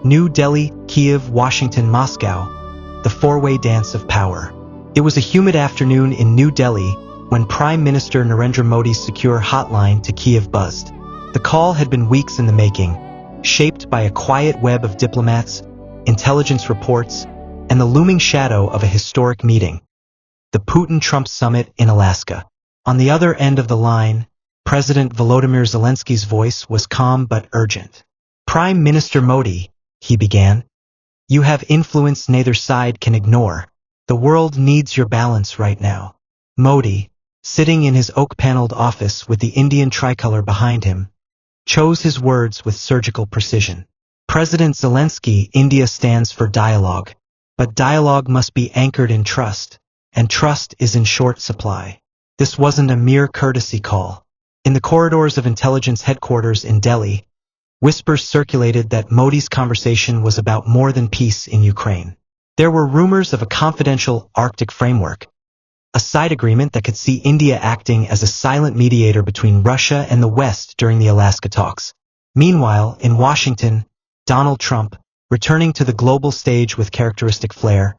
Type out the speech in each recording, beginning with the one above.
New Delhi, Kiev, Washington, Moscow, the four-way dance of power. It was a humid afternoon in New Delhi when Prime Minister Narendra Modi's secure hotline to Kiev buzzed. The call had been weeks in the making, shaped by a quiet web of diplomats, intelligence reports, and the looming shadow of a historic meeting, the Putin-Trump summit in Alaska. On the other end of the line, President Volodymyr Zelensky's voice was calm but urgent. "Prime Minister Modi," he began, "you have influence neither side can ignore. The world needs your balance right now." Modi, sitting in his oak-paneled office with the Indian tricolor behind him, chose his words with surgical precision. "President Zelensky, India stands for dialogue. But dialogue must be anchored in trust, and trust is in short supply." This wasn't a mere courtesy call. In the corridors of intelligence headquarters in Delhi, whispers circulated that Modi's conversation was about more than peace in Ukraine. There were rumors of a confidential Arctic framework, a side agreement that could see India acting as a silent mediator between Russia and the West during the Alaska talks. Meanwhile, in Washington, Donald Trump, returning to the global stage with characteristic flair,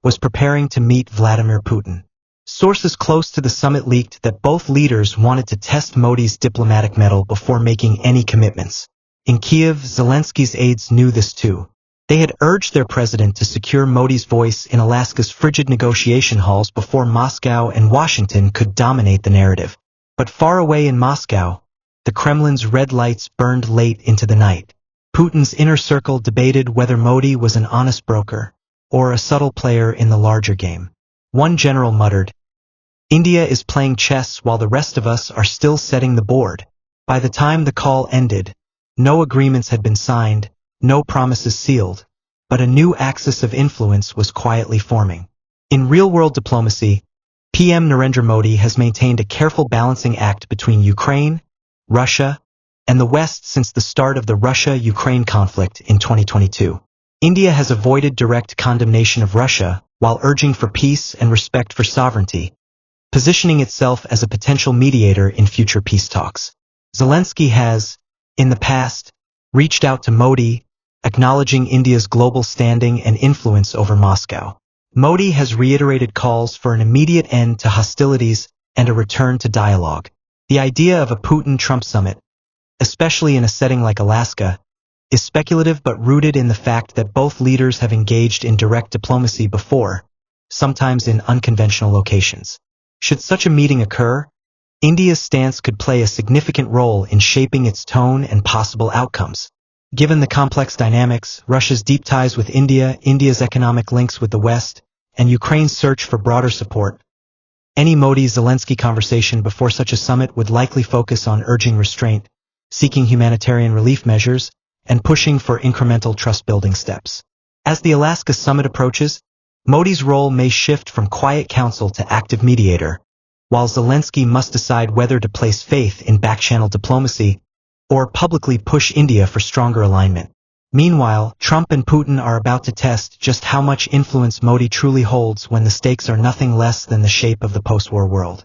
was preparing to meet Vladimir Putin. Sources close to the summit leaked that both leaders wanted to test Modi's diplomatic mettle before making any commitments. In Kiev, Zelensky's aides knew this too. They had urged their president to secure Modi's voice in Alaska's frigid negotiation halls before Moscow and Washington could dominate the narrative. But far away in Moscow, the Kremlin's red lights burned late into the night. Putin's inner circle debated whether Modi was an honest broker or a subtle player in the larger game. One general muttered, "India is playing chess while the rest of us are still setting the board." By the time the call ended, no agreements had been signed, no promises sealed, but a new axis of influence was quietly forming. In real-world diplomacy, PM Narendra Modi has maintained a careful balancing act between Ukraine, Russia, and the West since the start of the Russia-Ukraine conflict in 2022. India has avoided direct condemnation of Russia while urging for peace and respect for sovereignty, positioning itself as a potential mediator in future peace talks. Zelensky has, in the past, reached out to Modi, acknowledging India's global standing and influence over Moscow. Modi has reiterated calls for an immediate end to hostilities and a return to dialogue. The idea of a Putin-Trump summit, especially in a setting like Alaska, is speculative but rooted in the fact that both leaders have engaged in direct diplomacy before, sometimes in unconventional locations. Should such a meeting occur, India's stance could play a significant role in shaping its tone and possible outcomes. Given the complex dynamics, Russia's deep ties with India, India's economic links with the West, and Ukraine's search for broader support, any Modi-Zelensky conversation before such a summit would likely focus on urging restraint, seeking humanitarian relief measures, and pushing for incremental trust-building steps. As the Alaska summit approaches, Modi's role may shift from quiet counsel to active mediator, while Zelensky must decide whether to place faith in back-channel diplomacy or publicly push India for stronger alignment. Meanwhile, Trump and Putin are about to test just how much influence Modi truly holds when the stakes are nothing less than the shape of the post-war world.